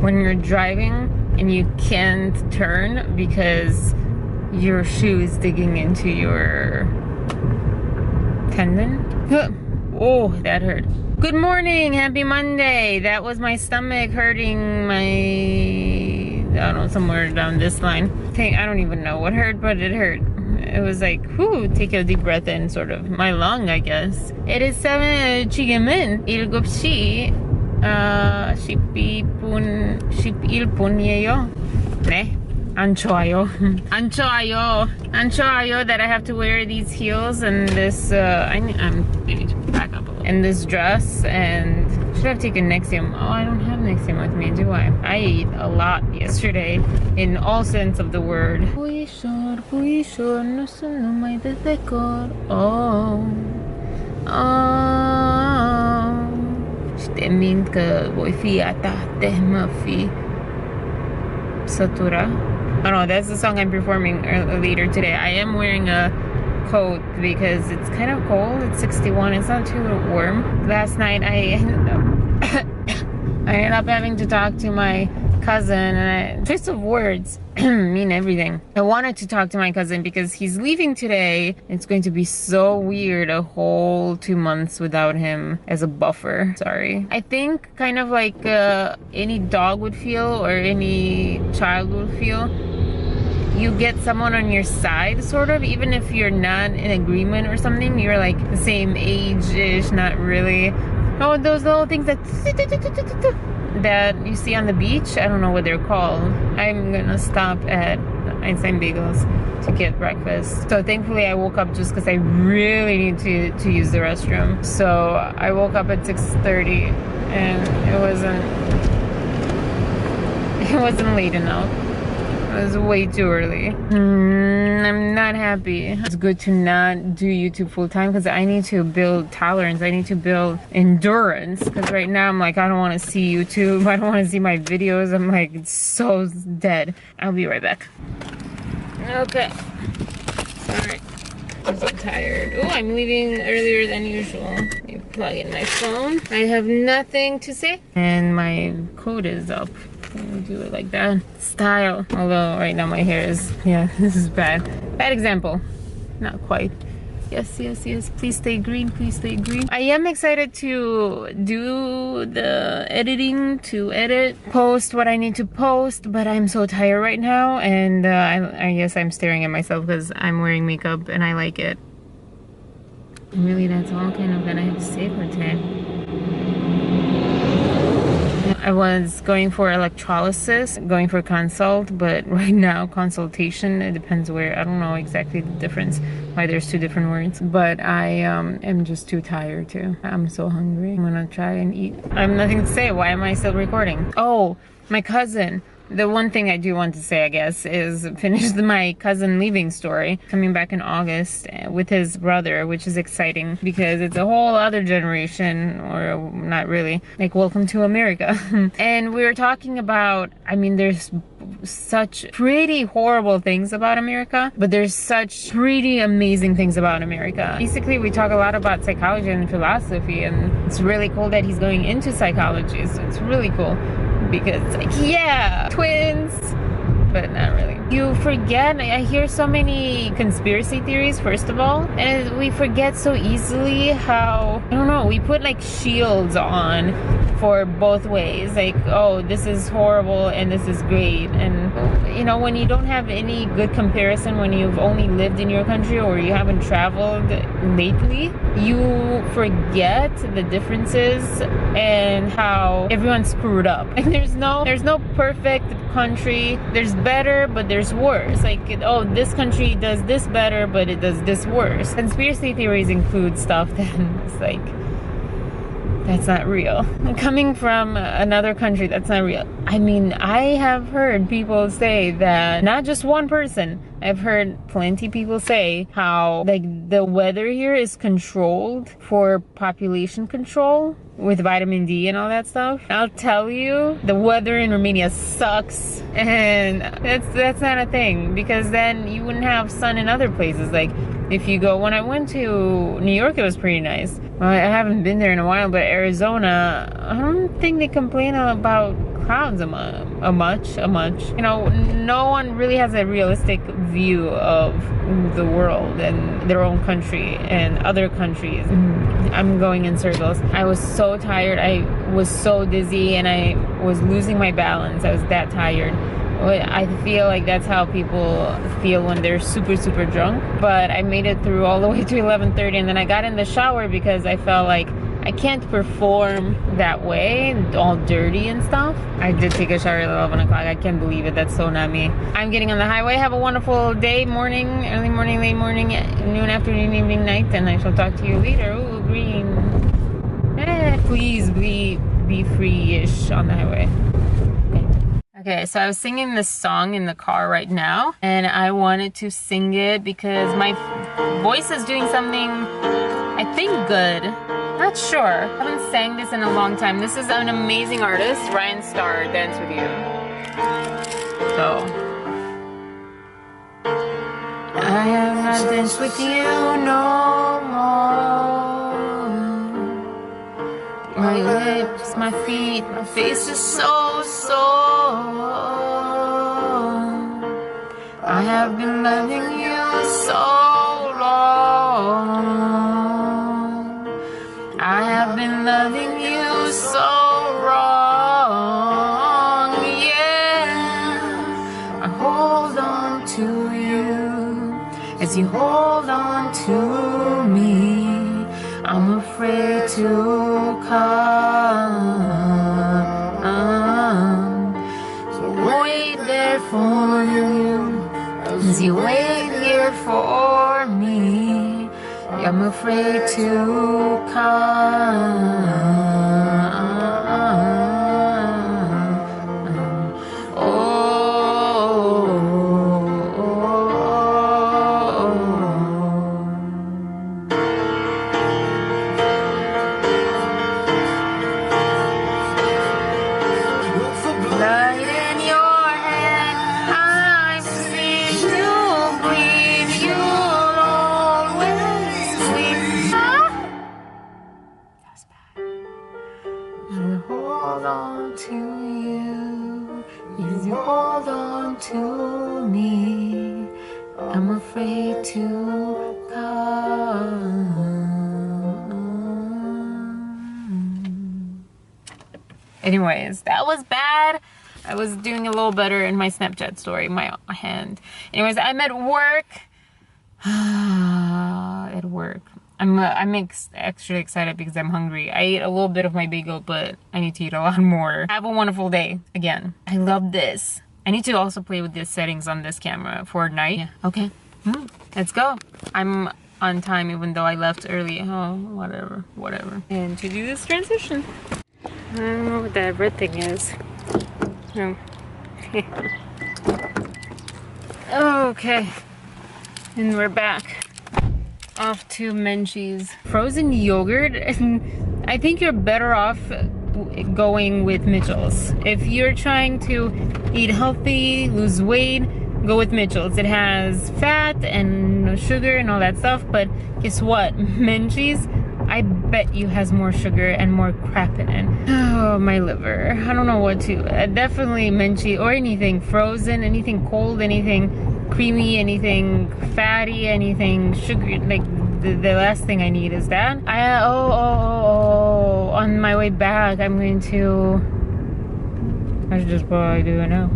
when you're driving and you can't turn because your shoe is digging into your tendon. Oh, that hurt. Good morning, happy Monday. That was my stomach hurting my, I don't know, somewhere down this line. I don't even know what hurt, but it hurt. It was like, whew, take a deep breath in, sort of. My lung, I guess. It is 7 지금은 7시 11분이에요. 네. 안 좋아요. 안 좋아요. 안 좋아요 that I have to wear these heels and this, I need to back up a little. And this dress, and should have taken Nexium. Oh, I don't have Nexium with me, do I? I ate a lot yesterday, in all sense of the word. Satura. Oh no, that's the song I'm performing later today. I am wearing a coat because it's kind of cold. It's 61. It's not too warm. Last night I ended up having to talk to my cousin, and twist of words mean everything. I wanted to talk to my cousin because he's leaving today. It's going to be so weird, a whole 2 months without him as a buffer. Sorry. I think kind of like any dog would feel, or any child would feel. You get someone on your side, sort of, even if you're not in agreement or something. You're like the same age-ish, not really. Oh, those little things that you see on the beach. I don't know what they're called. I'm gonna stop at Einstein Bagels to get breakfast. So thankfully I woke up just because I really need to use the restroom. So I woke up at 6:30 and it wasn't late enough. It was way too early. I'm not happy. It's good to not do YouTube full time because I need to build tolerance. I need to build endurance, because right now I'm like, I don't want to see YouTube. I don't want to see my videos. I'm like, it's so dead. I'll be right back. Okay. Sorry. I'm so tired. Oh, I'm leaving earlier than usual. Let me plug in my phone. I have nothing to say. And my coat is up. Do it like that. Style. Although right now my hair is, yeah, this is bad. Bad example. Not quite. Yes, yes, yes. Please stay green. Please stay green. I am excited to do the editing, to edit, post what I need to post, but I'm so tired right now, and I guess I'm staring at myself because I'm wearing makeup and I like it. And really, that's all kind of that I have to say for today. I was going for electrolysis, going for consult, but right now consultation, it depends where. I don't know exactly the difference, why there's two different words, but I am just too tired too. I'm so hungry. I'm gonna try and eat. I have nothing to say. Why am I still recording? Oh, my cousin. The one thing I do want to say, I guess, is finish my cousin leaving story. Coming back in August with his brother, which is exciting because it's a whole other generation, or not really, like welcome to America. And we were talking about, I mean, there's such pretty horrible things about America, but there's such pretty amazing things about America. Basically, we talk a lot about psychology and philosophy, and it's really cool that he's going into psychology, so it's really cool. Because it's like, yeah, twins, but not really. You forget, I hear so many conspiracy theories, first of all, and we forget so easily how, I don't know, we put like shields on for both ways, like, oh, this is horrible and this is great. And you know, when you don't have any good comparison, when you've only lived in your country or you haven't traveled lately, you forget the differences and how everyone's screwed up. And there's no perfect country. There's better, but there's worse. Like, oh, this country does this better, but it does this worse. Conspiracy theories include stuff that's like, that's not real. Coming from another country, that's not real. I mean, I have heard people say that, not just one person, I've heard plenty people say how like the weather here is controlled for population control with vitamin D and all that stuff. I'll tell you, the weather in Romania sucks, and that's not a thing, because then you wouldn't have sun in other places. Like if you go, when I went to New York, it was pretty nice. Well, I haven't been there in a while, but Arizona, I don't think they complain about crowds a much. You know, no one really has a realistic view of the world and their own country and other countries. I'm going in circles. I was so tired. I was so dizzy and I was losing my balance. I was that tired. I feel like that's how people feel when they're super drunk. But I made it through all the way to 11:30, and then I got in the shower because I felt like I can't perform that way, all dirty and stuff. I did take a shower at 11 o'clock. I can't believe it. That's so not me. I'm getting on the highway. Have a wonderful day, morning, early morning, late morning, noon, afternoon, evening, night, and I shall talk to you later. Ooh, green. Please be free-ish on the highway. Okay, so I was singing this song in the car right now, and I wanted to sing it because my voice is doing something, I think, good. Not sure. I haven't sang this in a long time. This is an amazing artist, Ryan Starr, Dance With You. So. I have not danced with you no more. My lips, my feet, my face is so sore. I have been loving you so long. I have been loving you so wrong. Yeah, I hold on to you as you hold on to me. I'm afraid to come. So wait there for you as you wait here for me. I'm afraid to come. Hold on to you, as you hold on to me. I'm afraid to come. Anyways, that was bad. I was doing a little better in my Snapchat story, my hand. Anyways, I'm at work. At work. I'm extra excited because I'm hungry. I ate a little bit of my bagel, but I need to eat a lot more. Have a wonderful day again. I love this. I need to also play with the settings on this camera for night. Yeah. Okay. Let's go. I'm on time even though I left early. Oh, whatever. And to do this transition. I don't know what that red thing is. No. Okay. And we're back. Off to Menchie's. Frozen yogurt, I think you're better off going with Mitchell's. If you're trying to eat healthy, lose weight, go with Mitchell's. It has fat and sugar and all that stuff, but guess what? Menchie's, I bet you has more sugar and more crap in it. Oh, my liver. I don't know what to. Definitely Menchie or anything frozen, anything cold, anything creamy, anything fatty, anything sugar. Like the last thing I need is that. On my way back, I'm going to. I should just probably do it now.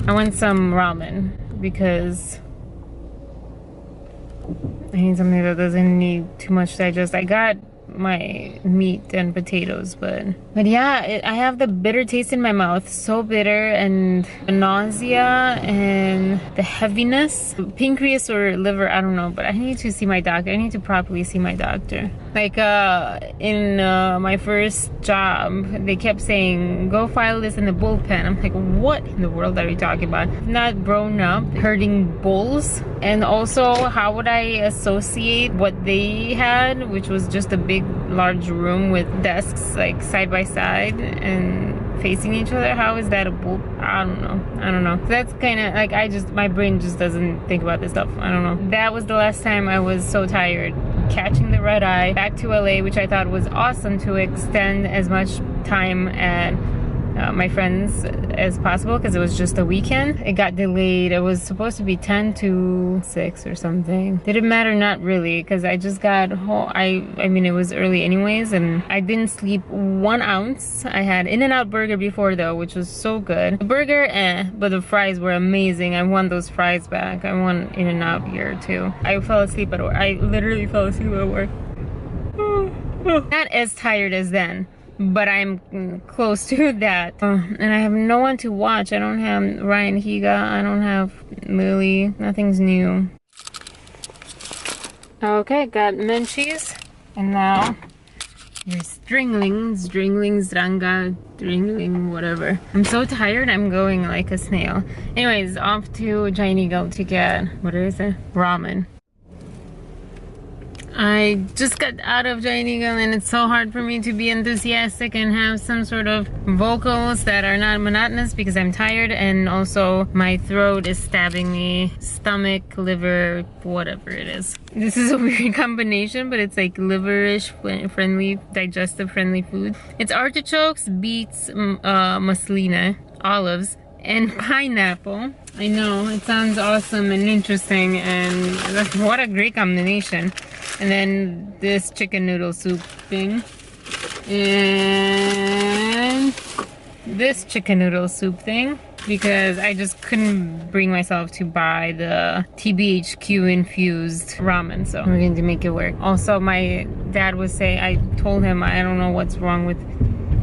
I want some ramen because I need something that doesn't need too much to digest. I got my meat and potatoes, but yeah, I have the bitter taste in my mouth, so bitter, and the nausea and the heaviness, pancreas or liver, I don't know, but I need to see my doctor. I need to properly see my doctor. Like in my first job, they kept saying, go file this in the bullpen. I'm like, what in the world are you talking about? Not grown up herding bulls. And also, how would I associate what they had, which was just a big large room with desks like side by side and facing each other? How is that a bull? I don't know. That's kind of like, my brain just doesn't think about this stuff. I don't know. That was the last time I was so tired. Catching the red eye back to LA, which I thought was awesome to extend as much time at my friends as possible because it was just a weekend. It got delayed. It was supposed to be 10 to 6 or something. Didn't matter, not really, because I just got home. I mean, it was early anyways, and I didn't sleep 1 ounce. I had In-N-Out burger before though, which was so good. The burger, but the fries were amazing. I want those fries back. I want In-N-Out here too. I fell asleep at work. I literally fell asleep at work. Not as tired as then, but I'm close to that. And I have no one to watch. I don't have Ryan Higa. I don't have Lily. Nothing's new. Okay, got munchies. And now your stringlings, whatever. I'm so tired, I'm going like a snail. Anyways, off to Giant Eagle to get, what is it? Ramen. I just got out of Giant Eagle and it's so hard for me to be enthusiastic and have some sort of vocals that are not monotonous because I'm tired, and also my throat is stabbing me. Stomach, liver, whatever it is. This is a weird combination, but it's like liverish friendly, digestive friendly food. It's artichokes, beets, muslina, olives, and pineapple. I know, it sounds awesome and interesting, and what a great combination. And then this chicken noodle soup thing. And this chicken noodle soup thing, because I just couldn't bring myself to buy the TBHQ infused ramen, so we're going to make it work. Also, my dad was saying, I told him I don't know what's wrong with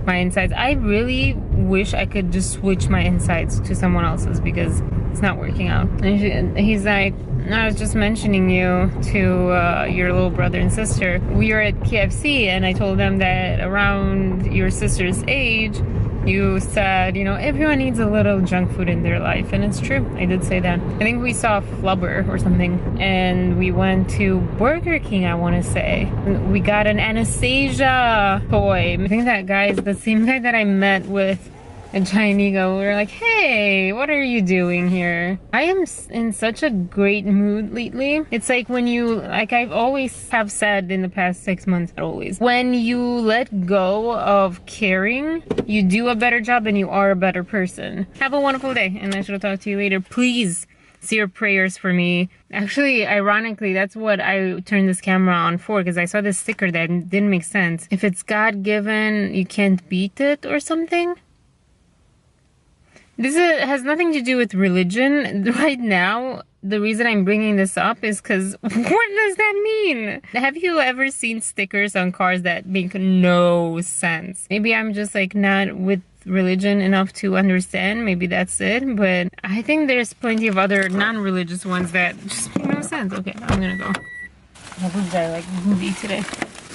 my insides. I really wish I could just switch my insides to someone else's because it's not working out. And he's like, I was just mentioning you to your little brother and sister. We were at KFC and I told them that around your sister's age, you said, you know, everyone needs a little junk food in their life. And it's true, I did say that. I think we saw Flubber or something, and we went to Burger King, I want to say. We got an Anastasia toy. I think that guy is the same guy that I met with a Giant Eagle. We were like, hey, what are you doing here? I am in such a great mood lately. It's like when you, like I've always have said in the past 6 months, always, when you let go of caring, you do a better job and you are a better person. Have a wonderful day, and I shall talk to you later. Please say your prayers for me. Actually, ironically, that's what I turned this camera on for, because I saw this sticker that didn't make sense. If it's God-given, you can't beat it or something. This has nothing to do with religion. Right now, the reason I'm bringing this up is because what does that mean? Have you ever seen stickers on cars that make no sense? Maybe I'm just like not with religion enough to understand. Maybe that's it. But I think there's plenty of other non-religious ones that just make no sense. Okay, I'm gonna go. I hope I like movie today.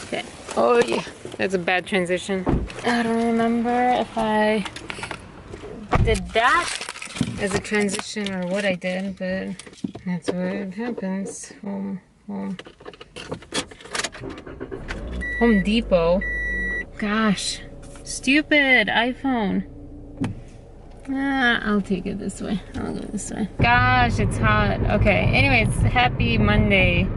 Okay. Oh yeah, that's a bad transition. I don't remember if I did that as a transition or what I did, but that's what happens. Home Depot. Gosh, stupid iPhone. I'll take it this way. I'll go this way. Gosh, it's hot. Okay, anyways, happy Monday.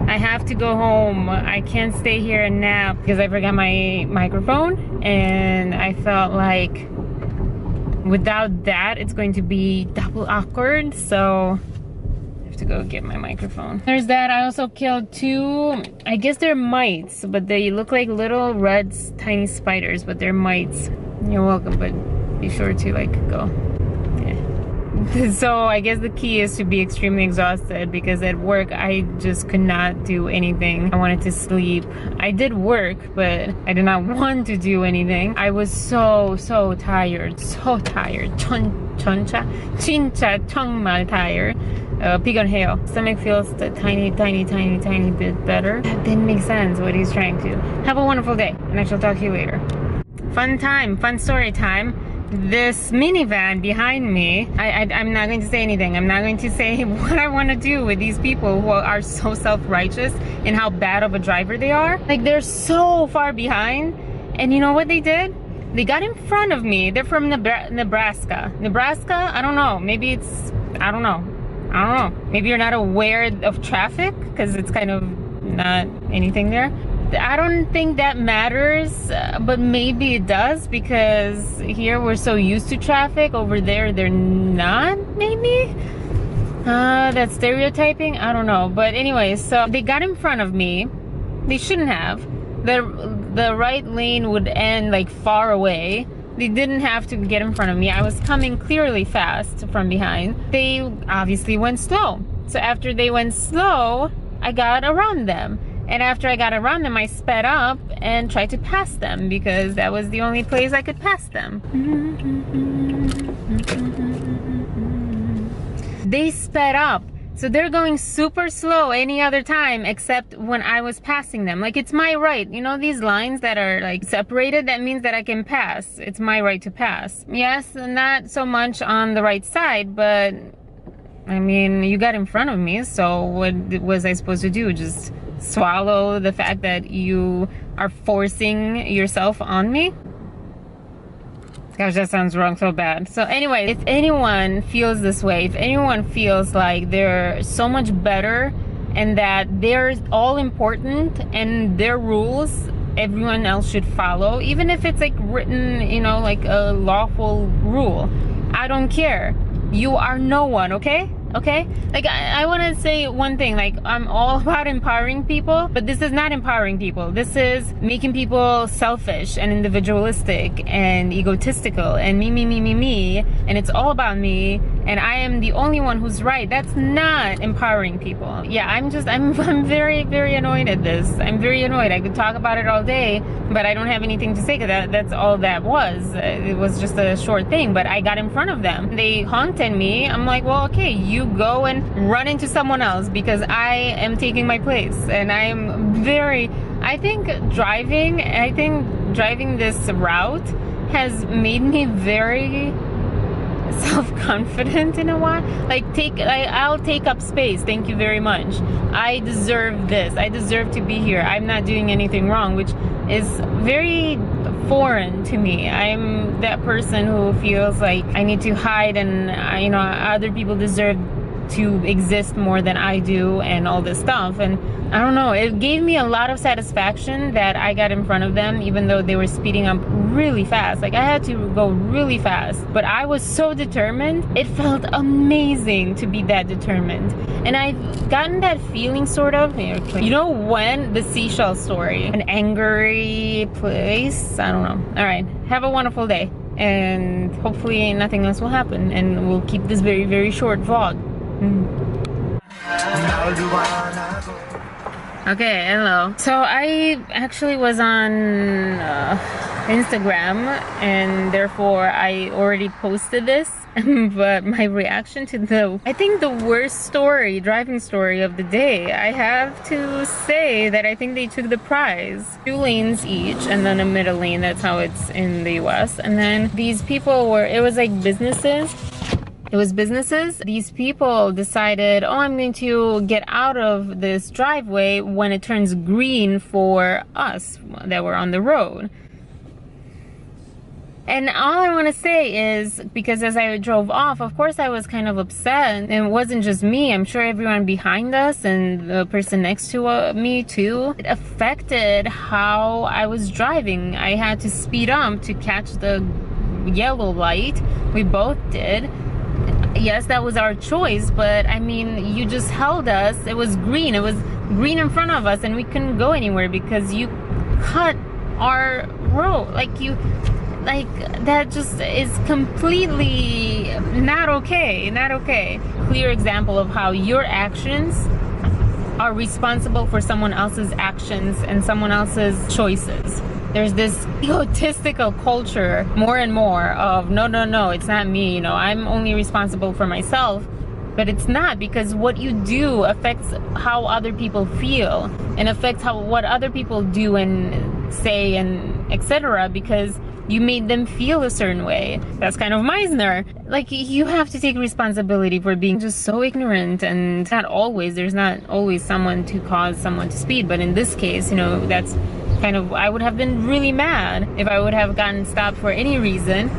I have to go home. I can't stay here and nap because I forgot my microphone, and I felt like without that, it's going to be double awkward, so I have to go get my microphone. There's that. I also killed 2, I guess they're mites, but they look like little red tiny spiders, but they're mites. You're welcome, but be sure to like go. Yeah. So I guess the key is to be extremely exhausted, because at work I just could not do anything. I wanted to sleep. I did work, but I did not want to do anything. I was so tired. So tired. 진짜 정말 tired. 피곤해요. Stomach feels the tiny bit better. That didn't make sense what he's trying to. Have a wonderful day, and I shall talk to you later. Fun story time. This minivan behind me, I'm not going to say anything. I'm not going to say what I want to do with these people who are so self-righteous and how bad of a driver they are. Like, they're so far behind, and you know what they did? They got in front of me. They're from Nebraska. Nebraska? I don't know. Maybe it's, I don't know. Maybe you're not aware of traffic because it's kind of not anything there. I don't think that matters, but maybe it does, because here we're so used to traffic. Over there, they're not, maybe? That's stereotyping? I don't know. But anyway, so they got in front of me. They shouldn't have. The right lane would end like far away. They didn't have to get in front of me. I was coming clearly fast from behind. They obviously went slow. So after they went slow, I got around them. And after I got around them, I sped up and tried to pass them, because that was the only place I could pass them. They sped up. So they're going super slow any other time except when I was passing them. Like, it's my right. You know these lines that are like separated? That means that I can pass. It's my right to pass. Yes, not so much on the right side, but I mean, you got in front of me, so what was I supposed to do? Just swallow the fact that you are forcing yourself on me? Gosh, that sounds wrong so bad. So anyway, if anyone feels this way, if anyone feels like they're so much better and that they're all important and their rules everyone else should follow, even if it's like written, you know, like a lawful rule, I don't care. You are no one, okay? Okay? Like, I want to say one thing, like, I'm all about empowering people, but this is not empowering people. This is making people selfish and individualistic and egotistical and me, and it's all about me, and I am the only one who's right. That's not empowering people. Yeah, I'm very, very annoyed at this. I'm very annoyed. I could talk about it all day, but I don't have anything to say, because that's all that was. It was just a short thing, but I got in front of them. They honked at me. I'm like, well, okay, you go and run into someone else, because I am taking my place. And I'm very, I think driving this route has made me very self-confident in a way. Like, I'll take up space, thank you very much. I deserve this. I deserve to be here. I'm not doing anything wrong, which is very foreign to me. I'm that person who feels like I need to hide, and you know, other people deserve to exist more than I do, and all this stuff. And I don't know, it gave me a lot of satisfaction that I got in front of them, even though they were speeding up really fast. Like, I had to go really fast, but I was so determined. It felt amazing to be that determined. And I've gotten that feeling, sort of, you know, when the seashell story, an angry place, I don't know. All right, have a wonderful day, and hopefully nothing else will happen, and we'll keep this very, very short vlog. Okay, hello. So I actually was on Instagram, and therefore I already posted this. But my reaction to I think the worst driving story of the day, I have to say that I think they took the prize. 2 lanes each, and then a middle lane. That's how it's in the US. And then these people it was like businesses. It was businesses. These people decided, oh, I'm going to get out of this driveway when it turns green for us that were on the road. And all I want to say is, because as I drove off, of course I was kind of upset. And it wasn't just me. I'm sure everyone behind us and the person next to me too. It affected how I was driving. I had to speed up to catch the yellow light. We both did. Yes, that was our choice, but I mean, you just held us. It was green. It was green in front of us, and we couldn't go anywhere because you cut our road. Like, that just is completely not okay. Not okay. Clear example of how your actions are responsible for someone else's actions and someone else's choices. There's this egotistical culture more and more of no, it's not me, you know, I'm only responsible for myself. But it's not, because what you do affects how other people feel, and affects what other people do and say and etc., because you made them feel a certain way. That's kind of Meisner. Like, you have to take responsibility for being just so ignorant. And not always, there's not always someone to cause someone to speed, but in this case, you know, that's kind of, I would have been really mad if I would have gotten stopped for any reason.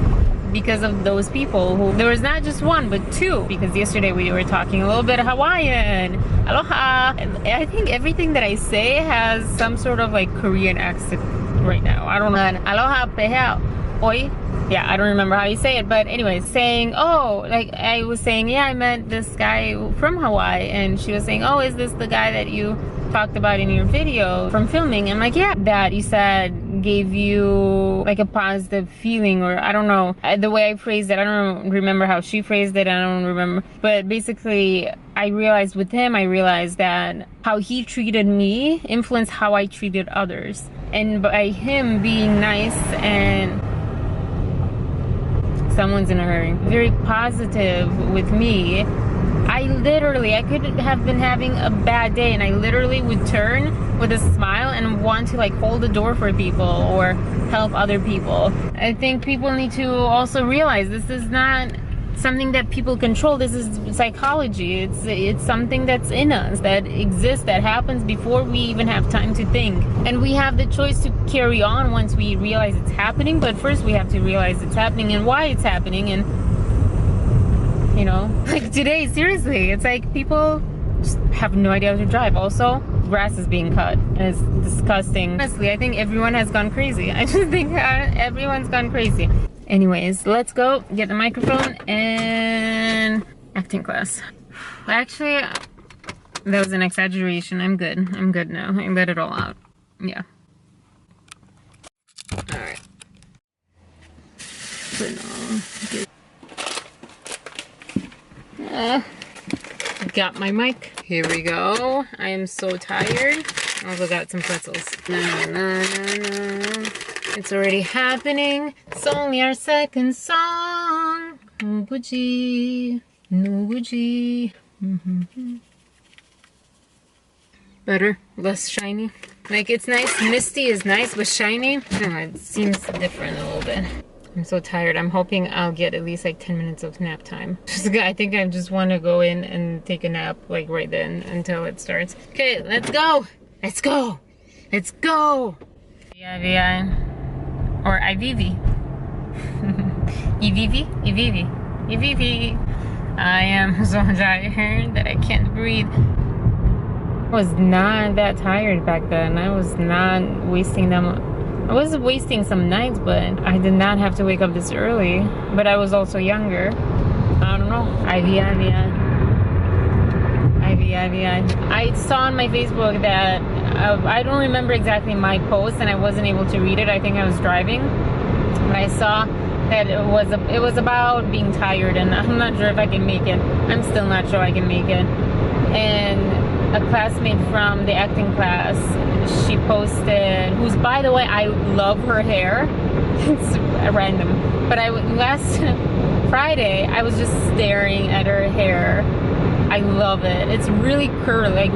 because of those people who, there was not just one, but two. Because yesterday we were talking a little bit of Hawaiian, aloha. And I think everything that I say has some sort of like Korean accent right now. I don't know. Aloha, pehea, oi. Yeah, I don't remember how you say it, but anyways, saying, oh, like I was saying, yeah, I met this guy from Hawaii, and she was saying, oh, is this the guy that you talked about in your video from filming? I'm like, yeah, that you said gave you like a positive feeling, or I don't know, the way I phrased it, I don't remember how she phrased it, I don't remember, but basically I realized with him, I realized that how he treated me influenced how I treated others, and by him being nice and someone's in a hurry, very positive with me, I could have been having a bad day, and I literally would turn with a smile and want to like hold the door for people or help other people. I think people need to also realize this is not something that people control. This is psychology. It's something that's in us, that exists, that happens before we even have time to think. And we have the choice to carry on once we realize it's happening, but first we have to realize it's happening and why it's happening. And you know, like today, seriously, it's like people just have no idea how to drive. Also, grass is being cut and it's disgusting. Honestly, I think everyone has gone crazy. I just think everyone's gone crazy. Anyways, let's go get the microphone and acting class. Actually, that was an exaggeration. I'm good. I'm good now. I let it all out. Yeah. All right. Got my mic. Here we go. I am so tired. I also got some pretzels. It's already happening. It's only our second song. Nuguji, Nuguji. Better, less shiny. Like, it's nice. Misty is nice, but shiny, it seems different a little bit. I'm so tired. I'm hoping I'll get at least like 10 minutes of nap time. I think I just want to go in and take a nap like right then until it starts. Okay, let's go. Let's go. Let's go. Yeah, or IVV. EVV. I am so tired that I can't breathe. I was not that tired back then. I was not wasting them. I was wasting some nights, but I did not have to wake up this early. But I was also younger. I don't know. I saw on my Facebook that I don't remember exactly my post, and I wasn't able to read it. I think I was driving, but I saw that it was about being tired, and I'm not sure if I can make it. I'm still not sure I can make it. And a classmate from the acting class, she posted, who's, by the way, I love her hair. It's random, but last Friday I was just staring at her hair. I love it. It's really curly, like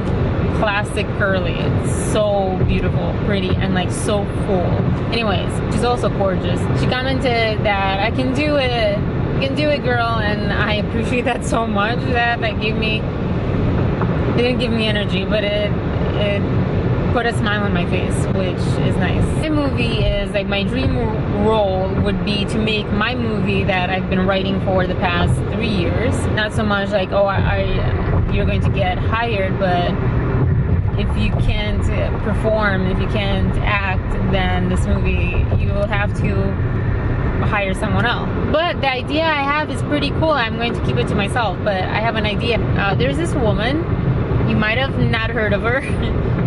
classic curly. It's so beautiful, pretty, and like so full. Anyways, she's also gorgeous. She commented that I can do it. You can do it, girl, and I appreciate that so much. That gave me. It didn't give me energy, but it put a smile on my face, which is nice. My movie is like, my dream role would be to make my movie that I've been writing for the past 3 years. Not so much like, oh, you're going to get hired, but if you can't perform, if you can't act, then this movie, you will have to hire someone else. But the idea I have is pretty cool. I'm going to keep it to myself, but I have an idea. There's this woman. You might have not heard of her.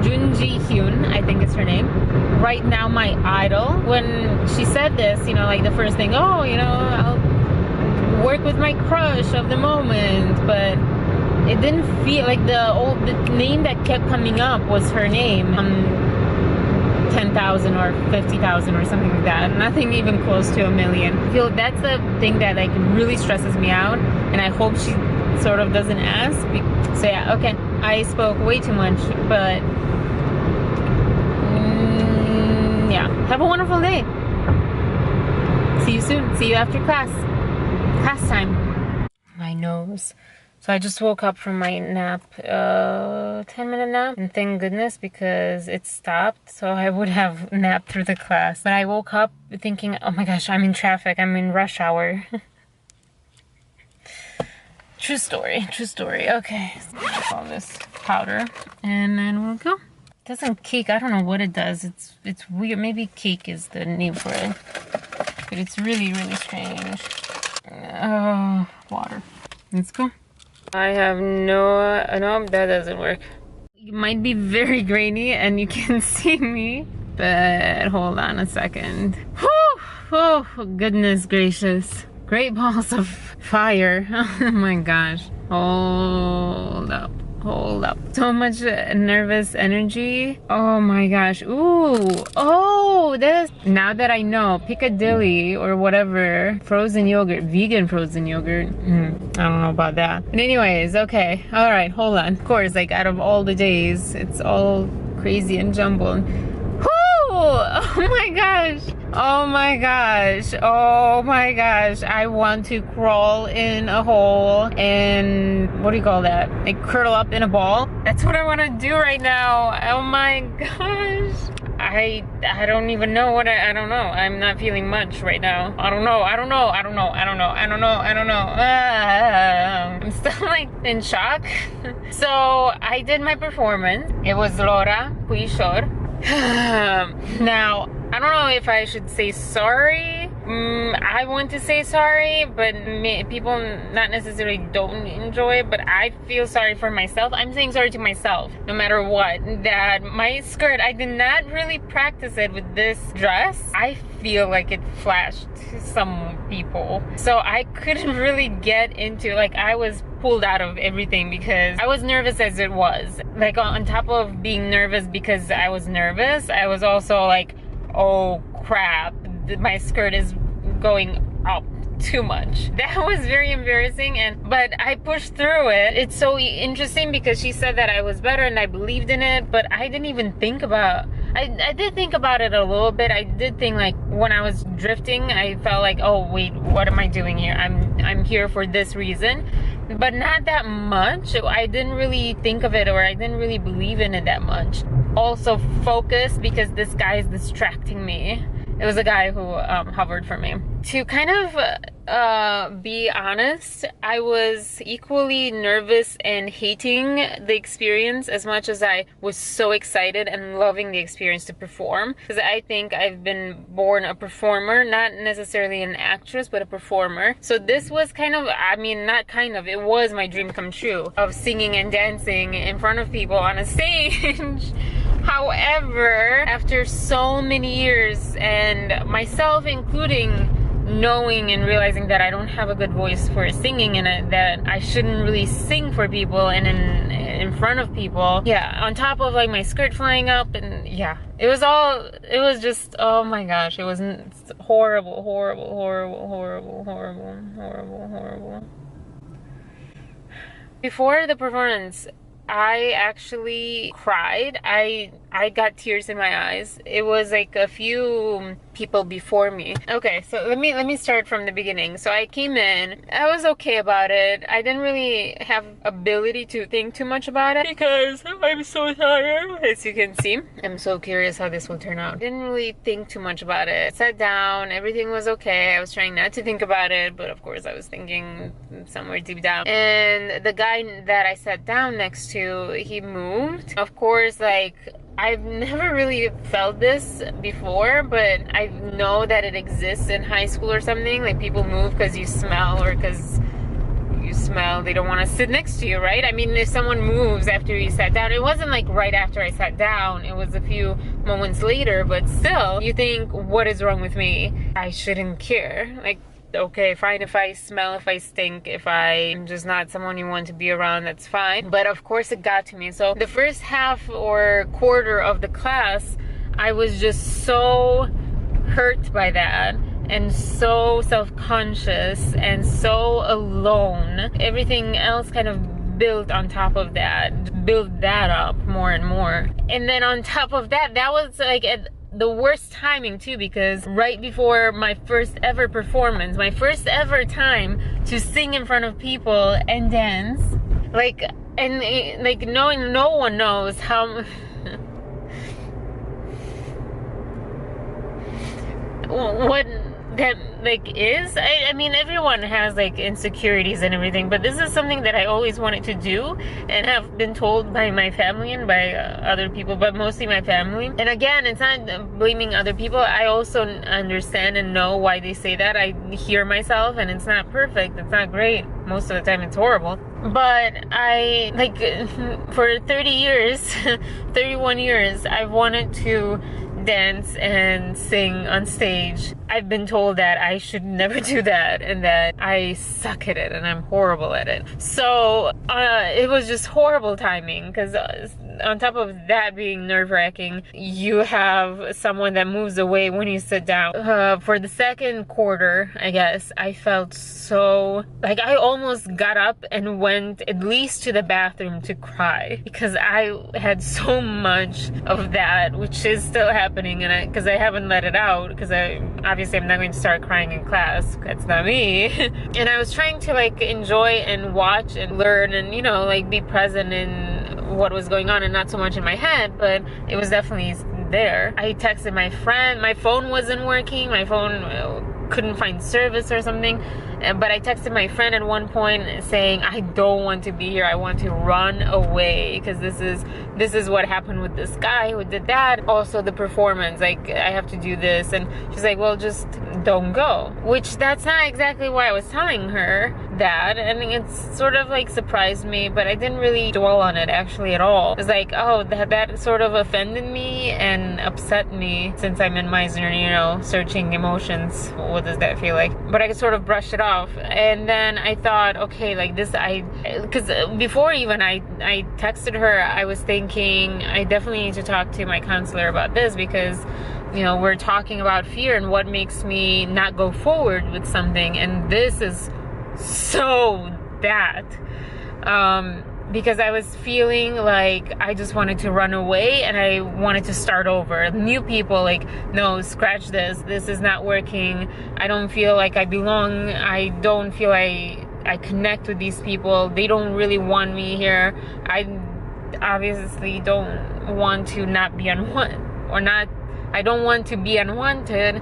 Jun Ji Hyun, I think is her name. Right now, my idol. When she said this, you know, like the first thing, oh, you know, I'll work with my crush of the moment, but it didn't feel like the name that kept coming up was her name. 10,000 or 50,000 or something like that. Nothing even close to 1 million. I feel that's the thing that like really stresses me out, and I hope she sort of doesn't ask. So yeah, okay, I spoke way too much, but yeah, have a wonderful day. See you soon. See you after class time. My nose So I just woke up from my nap, 10-minute nap, and thank goodness because it stopped, so I would have napped through the class. But I woke up thinking, oh my gosh, I'm in traffic, I'm in rush hour. True story, true story. Okay, so put all this powder, and then we'll go. It doesn't cake, I don't know what it does. It's weird, maybe cake is the name for it. But it's really, really strange. Oh, water. Let's go. I have no, that doesn't work. It might be very grainy and you can see me, but hold on a second. Whew, oh, goodness gracious. Great balls of fire. Oh my gosh. Hold up. Hold up. So much nervous energy. Oh my gosh. Ooh. Oh, this. Now that I know, Piccadilly or whatever, frozen yogurt, vegan frozen yogurt. I don't know about that. But anyways, okay. All right, hold on. Of course, like out of all the days, it's all crazy and jumbled. Oh my gosh. Oh my gosh. Oh my gosh. I want to crawl in a hole and what do you call that? Like curl up in a ball. That's what I want to do right now. Oh my gosh. I don't even know what I don't know. I'm not feeling much right now. I don't know. I'm still like in shock. So I did my performance. It was Laura Puishor. Now, I don't know if I should say sorry. I want to say sorry, but people not necessarily don't enjoy it, but I feel sorry for myself. I'm saying sorry to myself, no matter what. That my skirt, I did not really practice it with this dress. I feel like it flashed some people. So I couldn't really get into, like, I was pulled out of everything because I was nervous as it was. Like, on top of being nervous because I was nervous, I was also like, oh crap, my skirt is going up too much. That was very embarrassing, but I pushed through it. It's so interesting because she said that I was better and I believed in it, but I didn't even think about, I did think about it a little bit. I did think, like, when I was drifting, I felt like, oh wait, what am I doing here? I'm here for this reason, but not that much. I didn't really think of it, or I didn't really believe in it that much. Also focus because this guy is distracting me. It was a guy who hovered for me. To kind of be honest, I was equally nervous and hating the experience as much as I was so excited and loving the experience to perform. Because I think I've been born a performer, not necessarily an actress, but a performer. So this was kind of, I mean, not kind of, it was my dream come true of singing and dancing in front of people on a stage. However, after so many years, and myself including, knowing and realizing that I don't have a good voice for singing and that I shouldn't really sing for people and in front of people, yeah, on top of like my skirt flying up, and yeah, it was just, oh my gosh, it was horrible. Before the performance, I actually cried. I got tears in my eyes. It was like a few people before me. Okay, so let me start from the beginning. So I came in, I was okay about it. I didn't really have ability to think too much about it because I'm so tired, as you can see. I'm so curious how this will turn out. Didn't really think too much about it. Sat down, everything was okay. I was trying not to think about it, but of course I was thinking somewhere deep down. And the guy that I sat down next to, he moved. Of course, like, I've never really felt this before, but I know that it exists in high school or something. Like, people move because you smell, or because you smell they don't want to sit next to you, right? I mean, if someone moves after you sat down, it wasn't like right after I sat down, it was a few moments later, but still, you think, what is wrong with me? I shouldn't care. Like, okay, fine if I smell, if I stink, if I'm just not someone you want to be around, that's fine. But of course it got to me. So the first half or quarter of the class, I was just so hurt by that and so self-conscious and so alone. Everything else kind of built on top of that, build that up more and more. And then on top of that, that was like the worst timing too, because right before my first ever performance, my first ever time to sing in front of people and dance, like, and like knowing no one knows how what that like is. I mean, everyone has like insecurities and everything, but this is something that I always wanted to do and have been told by my family and by other people, but mostly my family. And again, it's not blaming other people. I also understand and know why they say that. I hear myself, and it's not perfect, it's not great, most of the time it's horrible. But I, like, for 30 years 31 years, I've wanted to dance and sing on stage. I've been told that I should never do that and that I suck at it and I'm horrible at it. So it was just horrible timing, because on top of that being nerve-wracking, you have someone that moves away when you sit down. For the second quarter, I guess, I felt so, like, I almost got up and went at least to the bathroom to cry, because I had so much of that, which is still happening, and because I haven't let it out, because obviously I'm not going to start crying in class. That's not me. And I was trying to like enjoy and watch and learn and, you know, like be present in what was going on and not so much in my head, but it was definitely there. I texted my friend. My phone wasn't working. My phone couldn't find service or something. But I texted my friend at one point saying, I don't want to be here. I want to run away, because this is what happened with this guy who did that. Also the performance, like, I have to do this. And she's like, well, just don't go. Which that's not exactly why I was telling her that. And it's sort of like surprised me, but I didn't really dwell on it actually at all. It's like, oh, that sort of offended me and upset me, since I'm in my journey, you know, searching emotions. What does that feel like? But I sort of brushed it off. And then I thought, okay, like this, because before even I texted her, I was thinking I definitely need to talk to my counselor about this, because, you know, we're talking about fear and what makes me not go forward with something, and this is so that. Because I was feeling like I just wanted to run away and I wanted to start over. New people, like, no, scratch this. This is not working. I don't feel like I belong. I don't feel I connect with these people. They don't really want me here. I obviously don't want to not be unwanted, I don't want to be unwanted.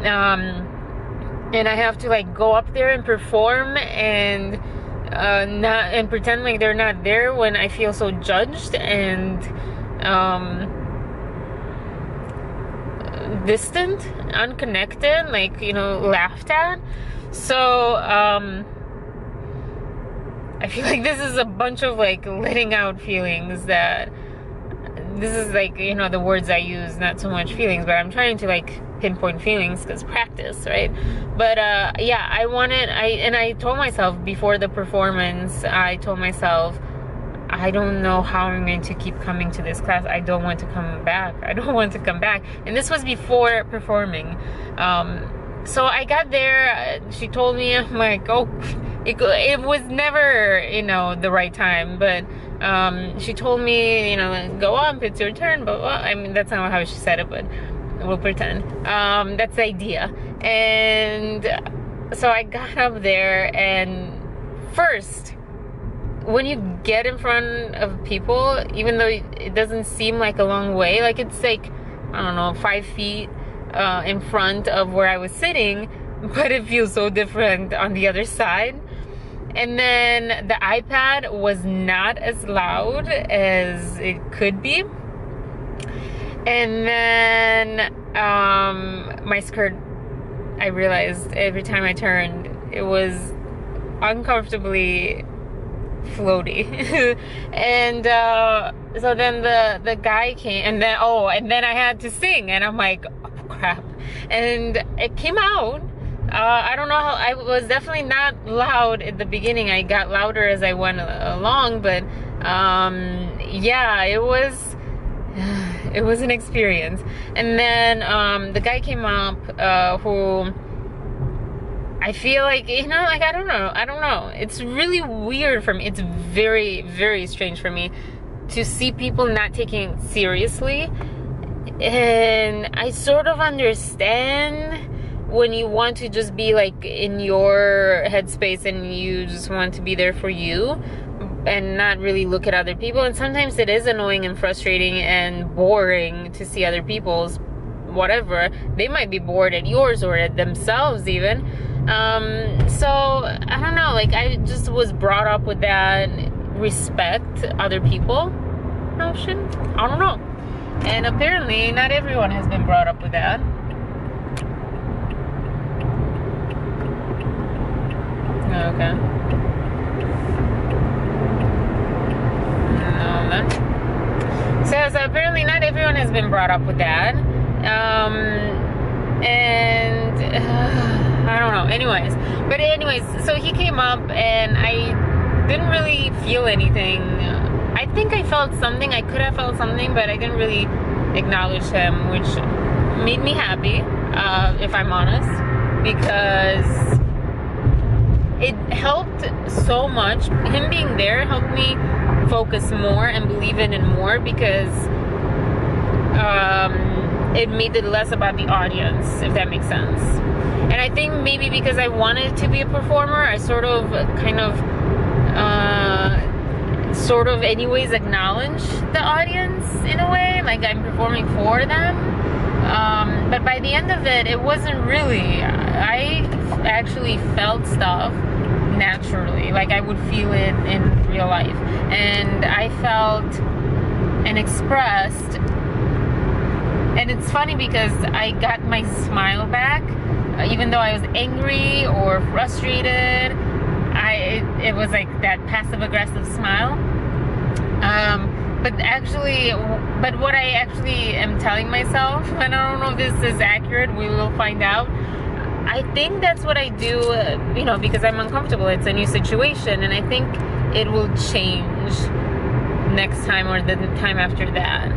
And I have to like go up there and perform and pretend like they're not there when I feel so judged and distant, unconnected, like, you know, laughed at. So I feel like this is a bunch of like letting out feelings. That this is like, you know, the words I use, not so much feelings, but I'm trying to like pinpoint feelings because practice, right? But yeah, I told myself before the performance, I told myself, I don't know how I'm going to keep coming to this class. I don't want to come back. I don't want to come back. And this was before performing. So I got there, she told me, I'm like, oh, it was never, you know, the right time, but she told me, you know, go up, it's your turn, but well, I mean, that's not how she said it, but we'll pretend. That's the idea. And so I got up there, and first, when you get in front of people, even though it doesn't seem like a long way, like it's like, I don't know, 5 feet in front of where I was sitting, but it feels so different on the other side. And then the iPad was not as loud as it could be. And then my skirt, I realized every time I turned, it was uncomfortably floaty. And so then the guy came, and then I had to sing, and I'm like, oh crap. And it came out. I don't know how, I was definitely not loud at the beginning. I got louder as I went along, but yeah, it was an experience. And then the guy came up who I feel like, you know, like I don't know, it's really weird for me. It's very, very strange for me to see people not taking it seriously. And I sort of understand when you want to just be like in your headspace and you just want to be there for you and not really look at other people. And sometimes it is annoying and frustrating and boring to see other people's whatever. They might be bored at yours or at themselves even. So I don't know, like I just was brought up with that respect other people notion. I don't know. And apparently not everyone has been brought up with that. Okay. So apparently not everyone has been brought up with that. And I don't know. Anyways, so he came up and I didn't really feel anything. I think I felt something. I could have felt something, but I didn't really acknowledge him, which made me happy, if I'm honest, because it helped so much. Him being there helped me focus more and believe in it more, because it made it less about the audience, if that makes sense. And I think maybe because I wanted to be a performer, I sort of anyways acknowledge the audience in a way, like I'm performing for them. But by the end of it, it wasn't really. I actually felt stuff naturally, like I would feel it in real life, and I felt and expressed. And it's funny because I got my smile back, even though I was angry or frustrated. It was like that passive aggressive smile. But what I actually am telling myself, and I don't know if this is accurate, we will find out. I think that's what I do, because I'm uncomfortable. It's a new situation, and I think it will change next time or the time after that.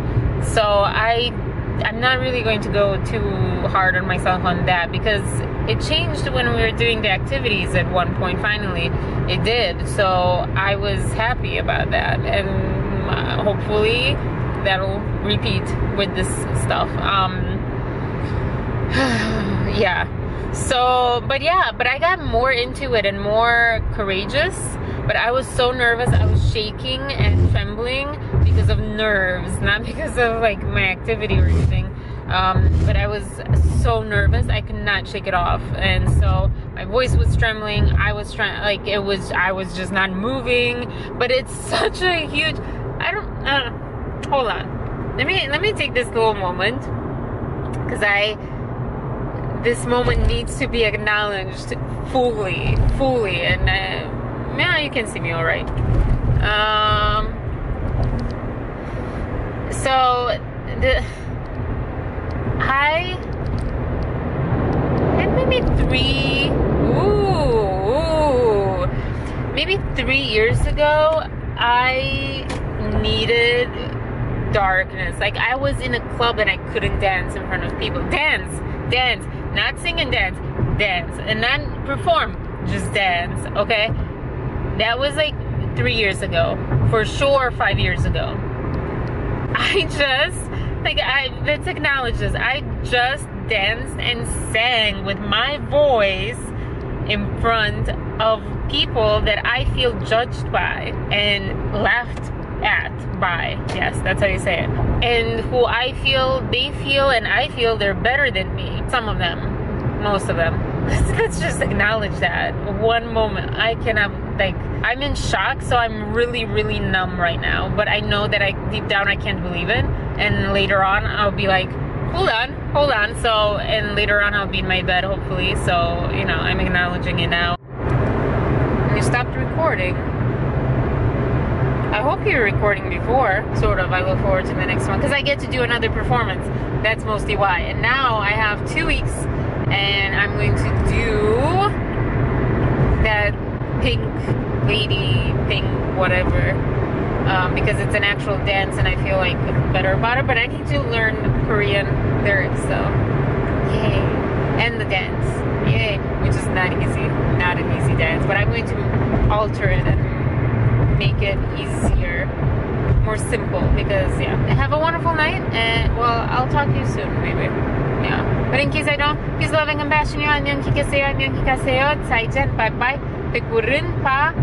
So I'm not really going to go too hard on myself on that, because it changed when we were doing the activities at one point. Finally, it did. So I was happy about that, and hopefully that'll repeat with this stuff. Yeah. So, but I got more into it and more courageous. But I was so nervous. I was shaking and trembling because of nerves, not because of like my activity or anything. But I was so nervous, I could not shake it off, and so my voice was trembling. I was just not moving. But it's such a huge. Hold on. Let me take this little moment, because this moment needs to be acknowledged fully, and yeah, you can see me all right. I had maybe 3 years ago, I needed darkness. Like I was in a club and I couldn't dance in front of people. Dance, not sing and dance, and not perform, just dance, okay? That was like 3 years ago, for sure 5 years ago. Let's acknowledge this. I just danced and sang with my voice in front of people that I feel judged by and laughed at by. Yes, that's how you say it. And who they feel and I feel they're better than me. Some of them, most of them. Let's just acknowledge that. One moment, I'm in shock, so I'm really, really numb right now. But I know that deep down I can't believe it. And later on, I'll be like, hold on. So, and later on, I'll be in my bed, hopefully. So, I'm acknowledging it now. And you stopped recording. I hope you were recording before, sort of. I look forward to the next one, because I get to do another performance. That's mostly why. And now I have 2 weeks, and I'm going to do that pink whatever, because it's an actual dance and I feel like better about it. But I need to learn Korean lyrics, so yay. And the dance, yay, which is not an easy dance, but I'm going to alter it and make it easier. more simple because yeah. Have a wonderful night, and well, I'll talk to you soon, maybe. Yeah. But in case I don't, peace, love, and compassion. 안녕 기가세요. 자이젠. Bye bye. 백구른 파.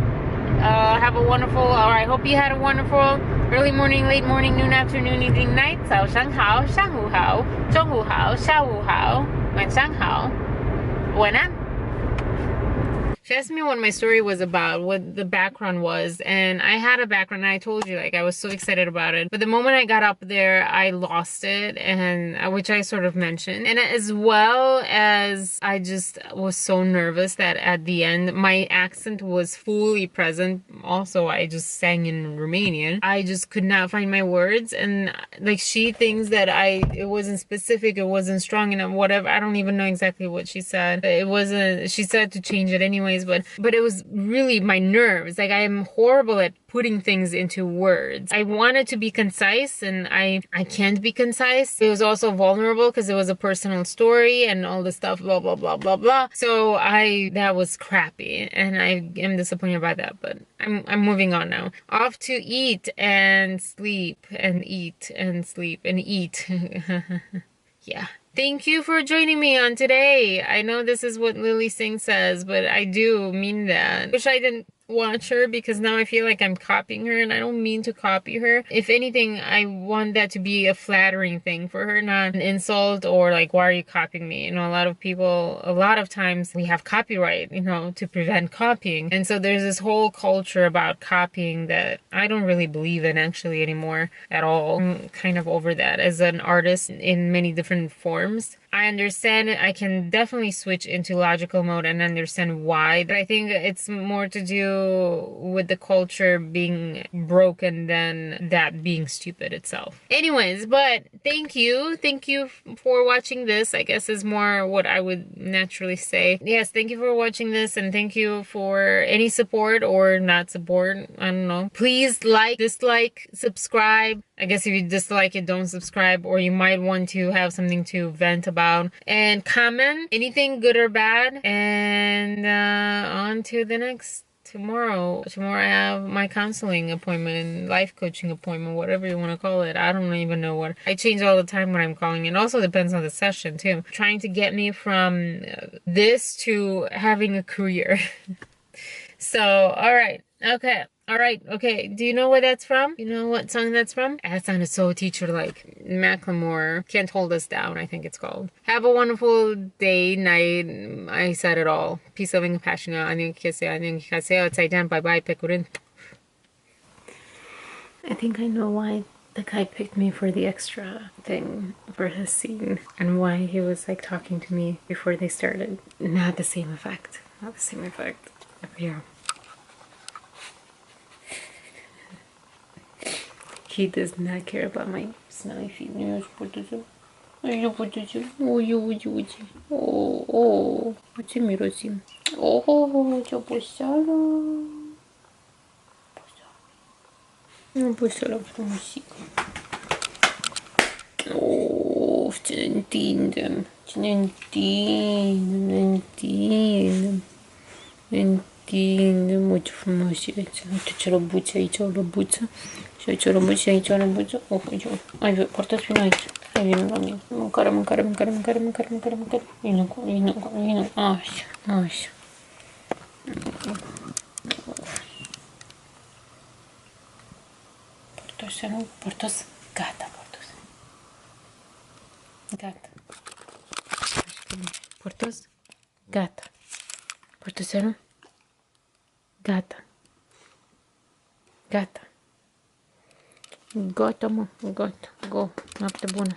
Have a wonderful, or I hope you had a wonderful early morning, late morning, noon, afternoon, evening, night. 早上好，上午好，中午好，下午好，晚上好，晚安。She asked me what my story was about, what the background was, and I had a background, and I told you, like, I was so excited about it. But the moment I got up there, I lost it, and which I sort of mentioned. And as well as I just was so nervous that at the end, my accent was fully present. Also, I just sang in Romanian. I just could not find my words, and like, she thinks that it wasn't specific, it wasn't strong enough, whatever. I don't even know exactly what she said. It wasn't, she said to change it anyways. But it was really my nerves. Like, I am horrible at putting things into words. I wanted to be concise, and I can't be concise. It was also vulnerable because it was a personal story and all the stuff, blah, blah, blah, blah, blah. So that was crappy, and I am disappointed by that, but I'm moving on now. Off to eat and sleep and eat and sleep and eat. Yeah. Thank you for joining me on today. I know this is what Lily Singh says, but I do mean that. Wish I didn't watch her because now I feel like I'm copying her, and I don't mean to copy her. If anything, I want that to be a flattering thing for her, not an insult or like, why are you copying me? You know, a lot of times we have copyright, you know, to prevent copying. And so there's this whole culture about copying that I don't really believe in actually anymore at all. I'm kind of over that as an artist in many different forms. I understand it. I can definitely switch into logical mode and understand why. But I think it's more to do with the culture being broken than that being stupid itself. Anyways, but thank you. Thank you for watching this, I guess is more what I would naturally say. Yes, thank you for watching this, and thank you for any support or not support. I don't know. Please like, dislike, subscribe. I guess if you dislike it, don't subscribe, or you might want to have something to vent about. And comment anything good or bad. And on to the next tomorrow. Tomorrow I have my counseling appointment, life coaching appointment, whatever you want to call it. I don't even know what. I change all the time when I'm calling. It also depends on the session too. Trying to get me from this to having a career. So, all right. Okay. All right, okay. Do you know where that's from? You know what song that's from? That sounded so teacher-like. Macklemore, Can't Hold Us Down, I think it's called. Have a wonderful day, night. I said it all. Peace, loving, and passion. 안녕히 계세요. 자이젠. Bye-bye. 백구른. I think I know why the guy picked me for the extra thing for his scene, and why he was like talking to me before they started. Not the same effect. Not the same effect. Yeah. He does not care about my smelly feet. 어찌 미러지? 저 보셔라. 보셔라, 보시고. Muito famoso. Ce răbuță aici, o răbuță. Și aici o răbuță, aici o răbuță. Hai, portați vino aici. Hai, vino la mine. Mâncare. Vino acolo. Așa. Portos, nu? Portos. Gata, Portos. Gata. Portos. Gata. Portos, nu? Gata. Gata, mă, gata. Go. Noapte bună.